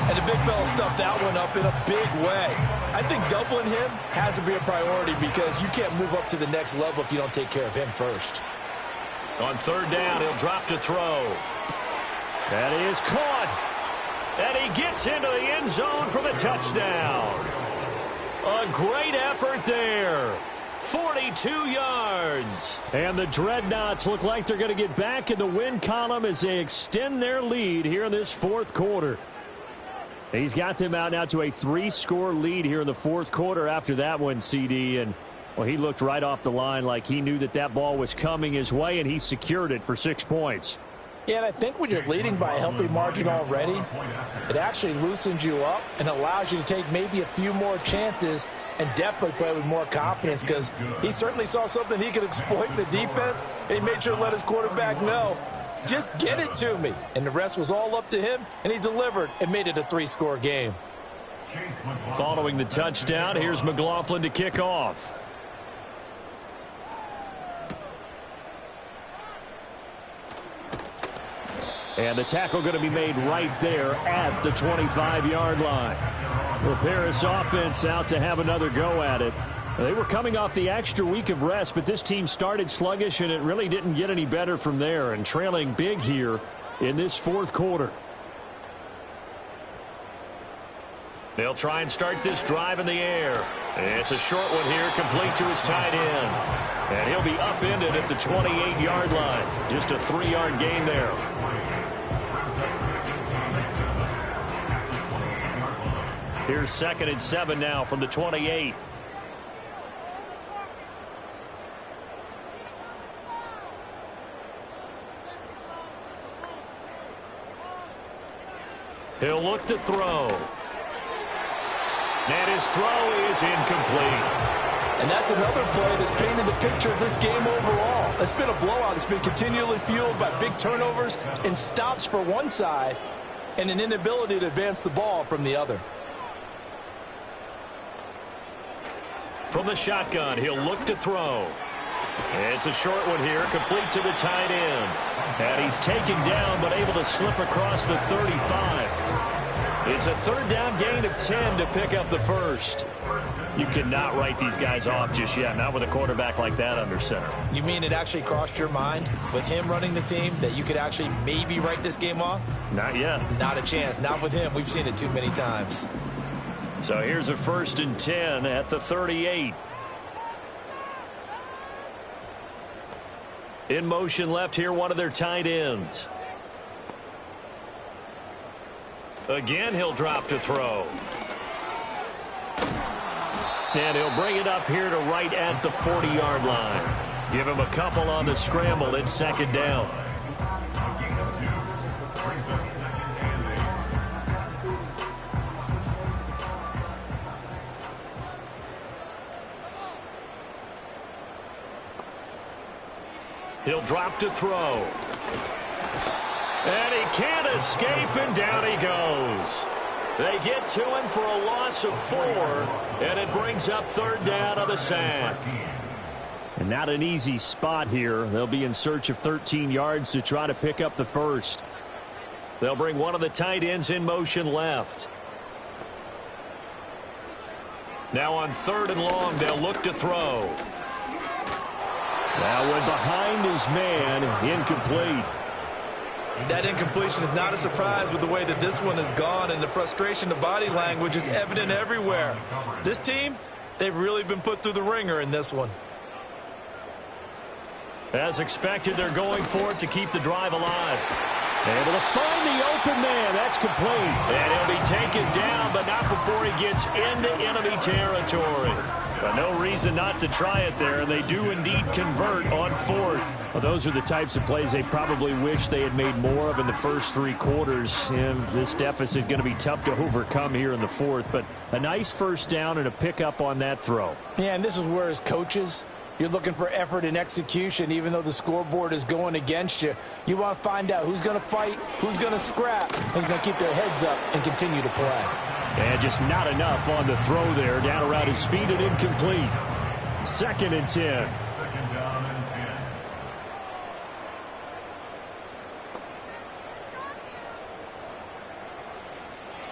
And the big fella stuffed that one up in a big way. I think doubling him has to be a priority because you can't move up to the next level if you don't take care of him first. On 3rd down, he'll drop to throw. That is caught. And he gets into the end zone for the touchdown. A great effort there. 42 yards. And the Dreadnoughts look like they're going to get back in the win column as they extend their lead here in this 4th quarter. He's got them out now to a 3-score lead here in the 4th quarter after that one, CD. And, well, he looked right off the line like he knew that that ball was coming his way, and he secured it for 6 points. Yeah, and I think when you're leading by a healthy margin already, it actually loosens you up and allows you to take maybe a few more chances and definitely play with more confidence because he certainly saw something he could exploit in the defense, and he made sure to let his quarterback know, just get it to me. And the rest was all up to him, and he delivered and made it a 3-score game. Following the touchdown, here's McLaughlin to kick off. And the tackle going to be made right there at the 25-yard line. The Paris offense out to have another go at it. They were coming off the extra week of rest, but this team started sluggish, and it really didn't get any better from there, and trailing big here in this 4th quarter. They'll try and start this drive in the air. It's a short one here, complete to his tight end. And he'll be upended at the 28-yard line. Just a 3-yard gain there. Here's 2nd and 7 now from the 28. He'll look to throw. And his throw is incomplete. And that's another play that's painted the picture of this game overall. It's been a blowout. It's been continually fueled by big turnovers and stops for one side and an inability to advance the ball from the other. From the shotgun, he'll look to throw. It's a short one here, complete to the tight end. And he's taken down, but able to slip across the 35. It's a 3rd down gain of 10 to pick up the first. You cannot write these guys off just yet, not with a quarterback like that under center. You mean it actually crossed your mind with him running the team that you could actually maybe write this game off? Not yet. Not a chance. Not with him. We've seen it too many times. So here's a 1st and 10 at the 38. In motion left here, one of their tight ends. Again, he'll drop to throw. And he'll bring it up here to right at the 40-yard line. Give him a couple on the scramble. It's 2nd down. He'll drop to throw. And he can't escape, and down he goes. They get to him for a loss of 4, and it brings up third down on the sack. And not an easy spot here. They'll be in search of 13 yards to try to pick up the first. They'll bring one of the tight ends in motion left. Now on 3rd and long, they'll look to throw. That one behind his man, incomplete. That incompletion is not a surprise with the way that this one has gone, and the frustration, the body language is evident everywhere. This team, they've really been put through the ringer in this one. As expected, they're going for it to keep the drive alive. Able to find the open man. That's complete. And he'll be taken down, but not before he gets into enemy territory. But no reason not to try it there, and they do indeed convert on 4th. Well, those are the types of plays they probably wish they had made more of in the first 3 quarters. And this deficit going to be tough to overcome here in the 4th. But a nice first down and a pickup on that throw. Yeah, and this is where as coaches, you're looking for effort and execution. Even though the scoreboard is going against you, you want to find out who's going to fight, who's going to scrap, who's going to keep their heads up and continue to play. And just not enough on the throw there. Down around his feet and incomplete. 2nd and 10. Second down and 10.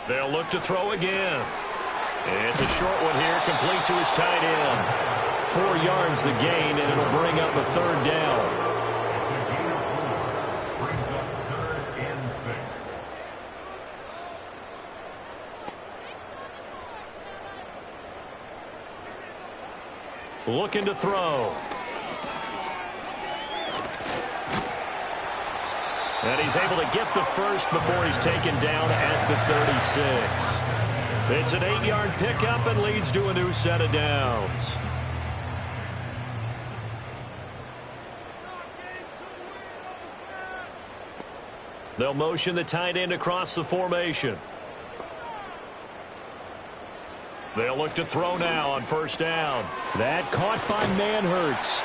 They'll look to throw again. It's a short one here, complete to his tight end. 4 yards the gain, and it'll bring up a 3rd down. Brings up 3rd and 6. Looking to throw. And he's able to get the first before he's taken down at the 36. It's an 8-yard pickup and leads to a new set of downs. They'll motion the tight end across the formation. They'll look to throw now on 1st down. That caught by Manhertz.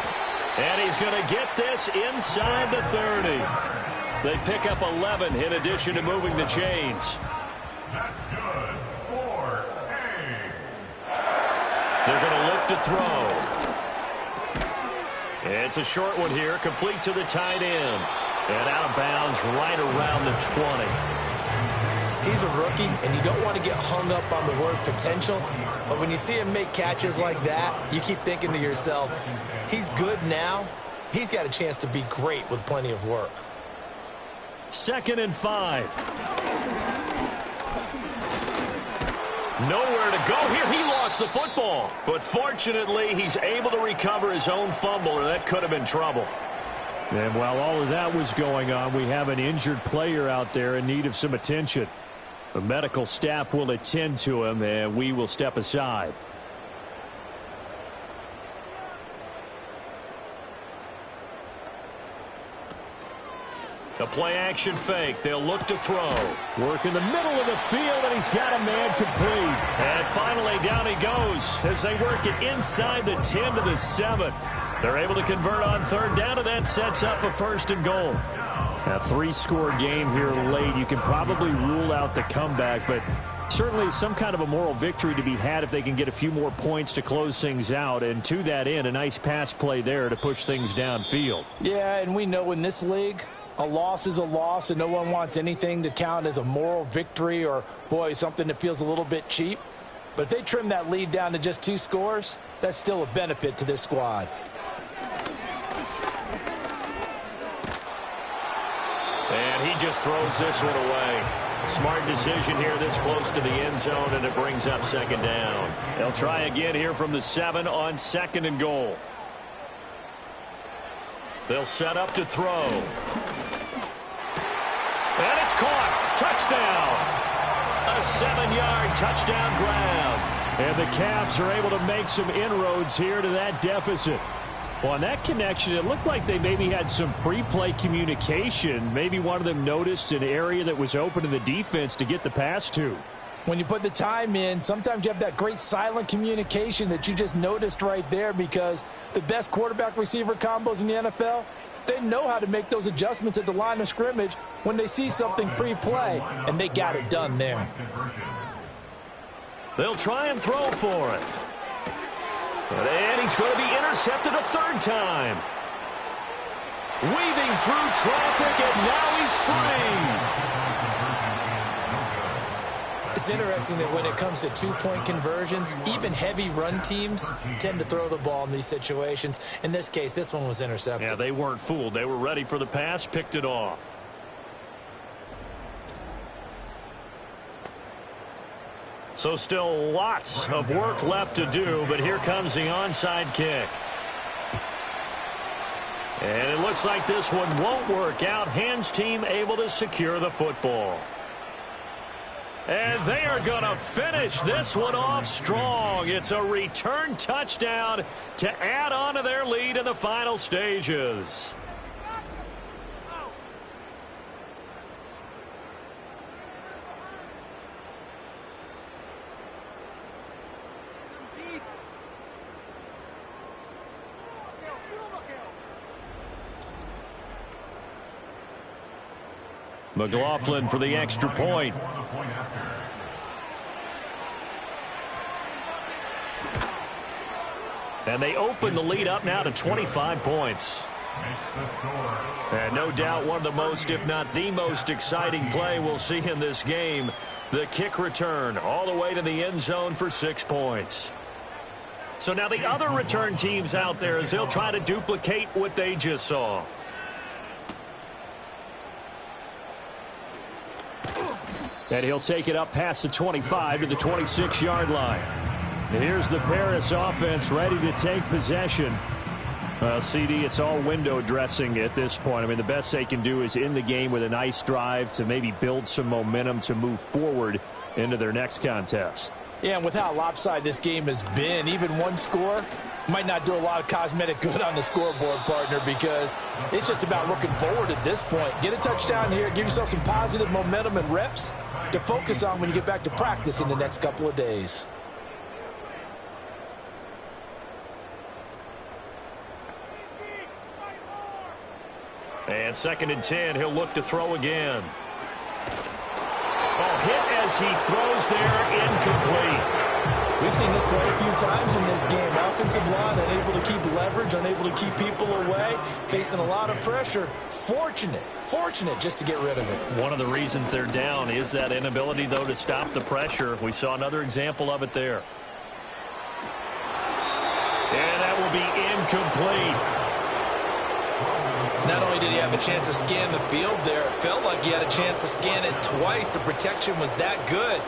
And he's going to get this inside the 30. They pick up 11 in addition to moving the chains. That's good for A. They're going to look to throw. It's a short one here, complete to the tight end. And out of bounds right around the 20. He's a rookie, and you don't want to get hung up on the word potential. But when you see him make catches like that, you keep thinking to yourself, he's good now. He's got a chance to be great with plenty of work. 2nd and 5. Nowhere to go here. He lost the football. But fortunately, he's able to recover his own fumble, or that could have been trouble. And while all of that was going on, we have an injured player out there in need of some attention. The medical staff will attend to him, and we will step aside. The play-action fake. They'll look to throw. Work in the middle of the field, and he's got a man complete. And finally, down he goes as they work it inside the 10 to the 7. They're able to convert on 3rd down, and that sets up a 1st and goal. A 3-score game here late. You can probably rule out the comeback, but certainly some kind of a moral victory to be had if they can get a few more points to close things out. And to that end, a nice pass play there to push things downfield. Yeah, and we know in this league, a loss is a loss, and no one wants anything to count as a moral victory or, boy, something that feels a little bit cheap. But if they trim that lead down to just 2 scores, that's still a benefit to this squad. And he just throws this one away. Smart decision here this close to the end zone, and it brings up 2nd down. They'll try again here from the 7 on 2nd and goal. They'll set up to throw. And it's caught. Touchdown. A 7-yard touchdown grab. And the Caps are able to make some inroads here to that deficit. Well, on that connection, it looked like they maybe had some pre-play communication. Maybe one of them noticed an area that was open in the defense to get the pass to. When you put the time in, sometimes you have that great silent communication that you just noticed right there, because the best quarterback-receiver combos in the NFL, they know how to make those adjustments at the line of scrimmage when they see something pre-play, and they got it done there. They'll try and throw for it. And he's going to be intercepted a third time. Weaving through traffic, and now he's free. It's interesting that when it comes to two-point conversions, even heavy run teams tend to throw the ball in these situations. In this case, this one was intercepted. Yeah, they weren't fooled. They were ready for the pass, picked it off. So still lots of work left to do, but here comes the onside kick. And it looks like this one won't work out. Hands team able to secure the football. And they are going to finish this one off strong. It's a return touchdown to add on to their lead in the final stages. McLaughlin for the extra point. And they open the lead up now to 25 points. And no doubt one of the most, if not the most exciting play we'll see in this game. The kick return all the way to the end zone for 6 points. So now the other return teams out there as they'll try to duplicate what they just saw. And he'll take it up past the 25 to the 26-yard line. And here's the Paris offense ready to take possession. CD, it's all window dressing at this point. I mean, the best they can do is in the game with a nice drive to maybe build some momentum to move forward into their next contest. Yeah, and with how lopsided this game has been, even one score might not do a lot of cosmetic good on the scoreboard, partner, because it's just about looking forward at this point. Get a touchdown here, give yourself some positive momentum and reps to focus on when you get back to practice in the next couple of days. And 2nd and 10, he'll look to throw again. Oh, hit as he throws there, incomplete. We've seen this quite a few times in this game. Offensive line unable to keep leverage, unable to keep people away, facing a lot of pressure. Fortunate just to get rid of it. One of the reasons they're down is that inability, though, to stop the pressure. We saw another example of it there. And that will be incomplete. Not only did he have a chance to scan the field there, it felt like he had a chance to scan it twice. The protection was that good.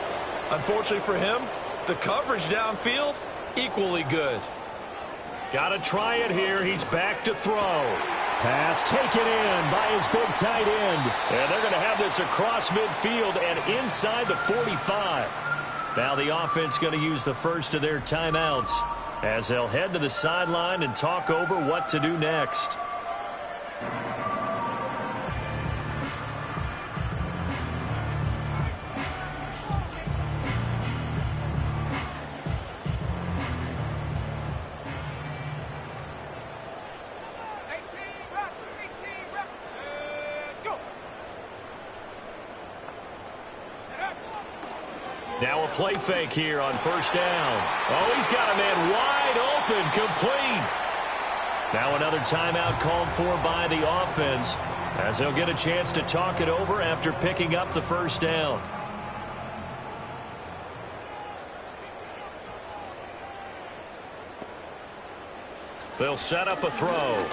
Unfortunately for him, the coverage downfield, equally good. Got to try it here. He's back to throw. Pass taken in by his big tight end. And they're going to have this across midfield and inside the 45. Now the offense going to use the first of their timeouts as they'll head to the sideline and talk over what to do next. Now a play fake here on first down. Oh, he's got a man wide open, complete. Now another timeout called for by the offense as they'll get a chance to talk it over after picking up the first down. They'll set up a throw.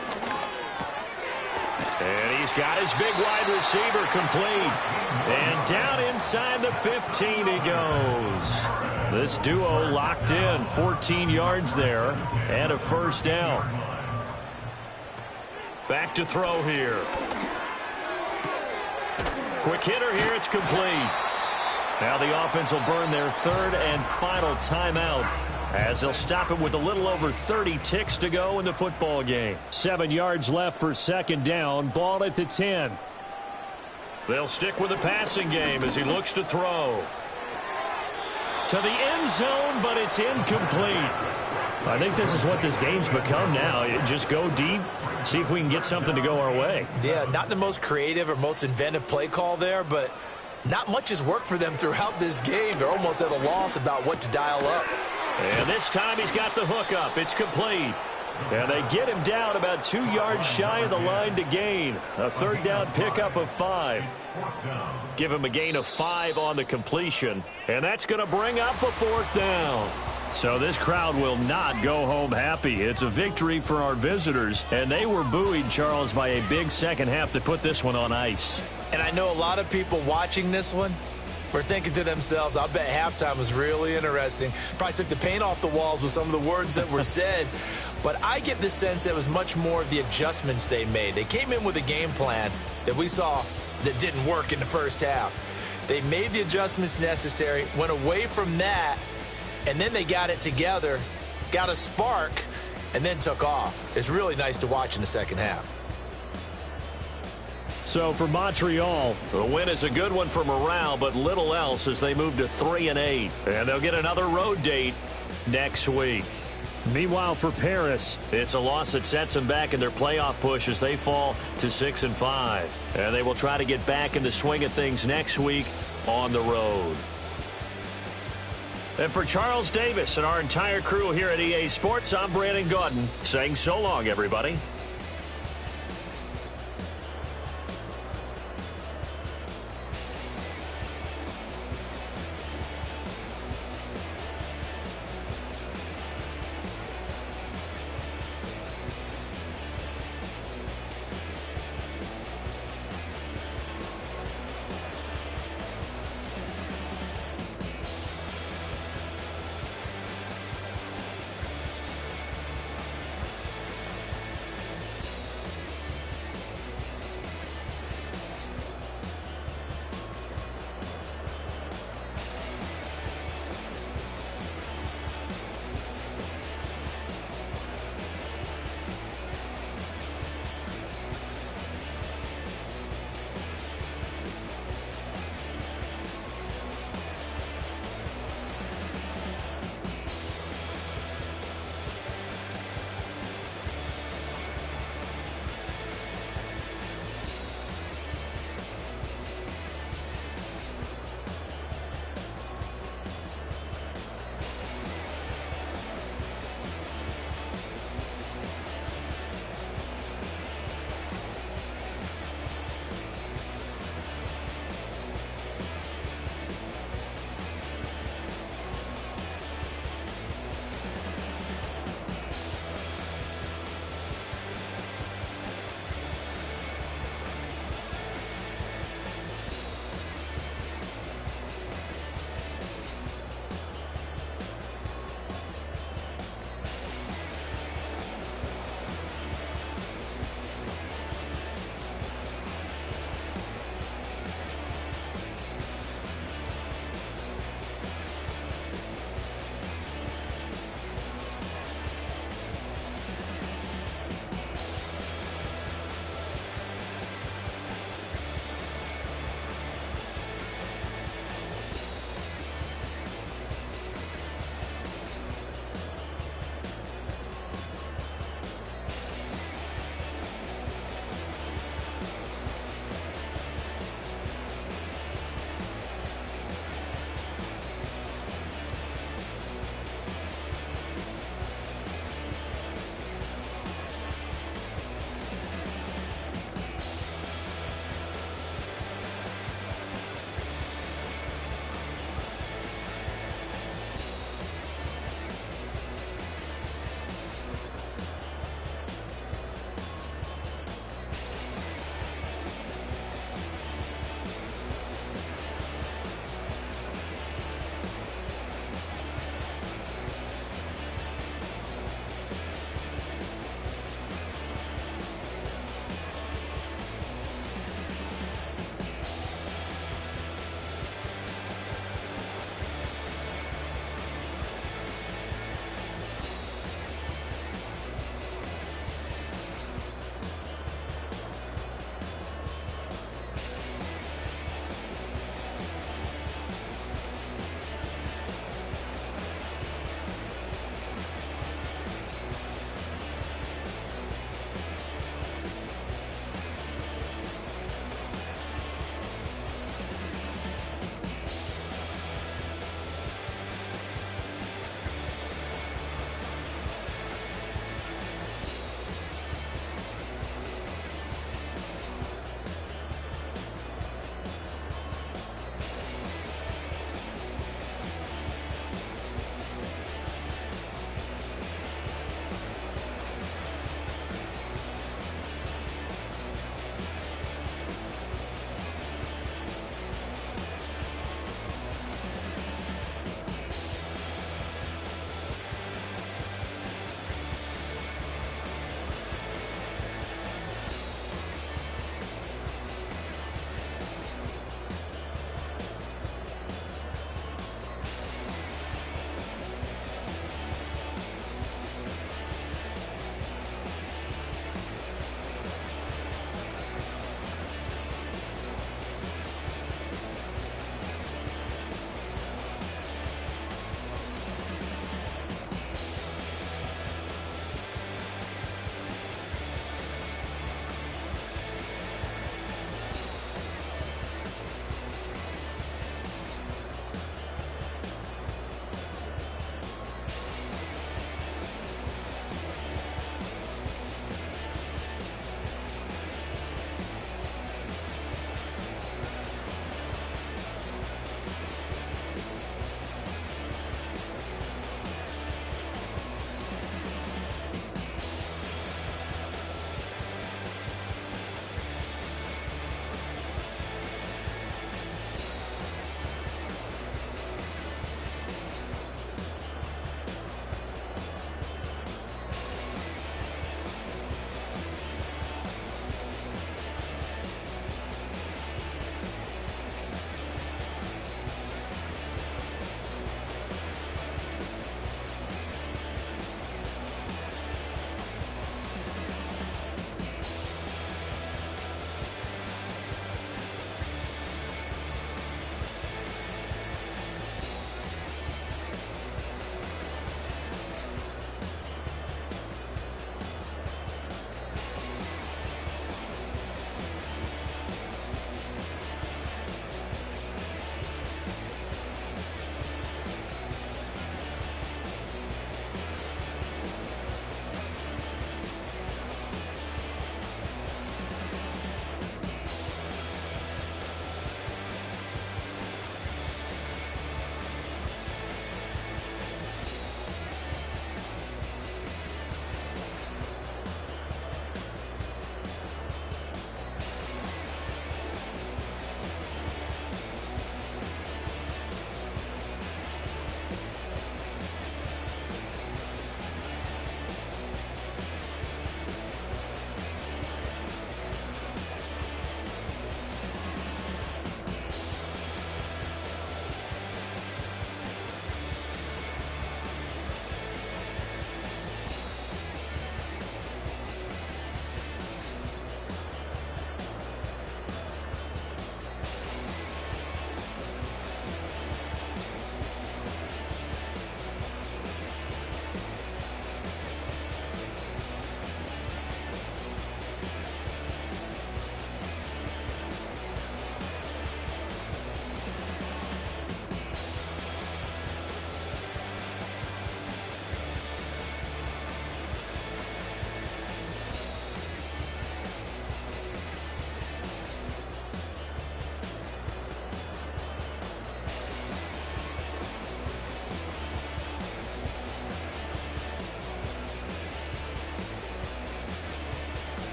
And he's got his big wide receiver complete. And down inside the 15 he goes. This duo locked in, 14 yards there, and a first down. Back to throw here. Quick hitter here, it's complete. Now the offense will burn their third and final timeout as they'll stop it with a little over 30 ticks to go in the football game. 7 yards left for second down. Ball at the 10. They'll stick with the passing game as he looks to throw. To the end zone, but it's incomplete. I think this is what this game's become now. Just go deep, see if we can get something to go our way. Yeah, not the most creative or most inventive play call there, but not much has worked for them throughout this game. They're almost at a loss about what to dial up. And this time he's got the hook up. It's complete. And they get him down about 2 yards shy of the line to gain. A third down pickup of 5. Give him a gain of 5 on the completion. And that's going to bring up a 4th down. So this crowd will not go home happy. It's a victory for our visitors. And they were buoyed, Charles, by a big second half to put this one on ice. And I know a lot of people watching this one were thinking to themselves, I bet halftime was really interesting. Probably took the paint off the walls with some of the words that were said. But I get the sense that it was much more of the adjustments they made. They came in with a game plan that we saw that didn't work in the first half. They made the adjustments necessary, went away from that, and then they got it together, got a spark, and then took off. It's really nice to watch in the second half. So for Montreal, the win is a good one for morale, but little else as they move to 3-8. And they'll get another road date next week. Meanwhile, for Paris, it's a loss that sets them back in their playoff push as they fall to 6-5. And they will try to get back in the swing of things next week on the road. And for Charles Davis and our entire crew here at EA Sports, I'm Brandon Gaudin saying so long, everybody.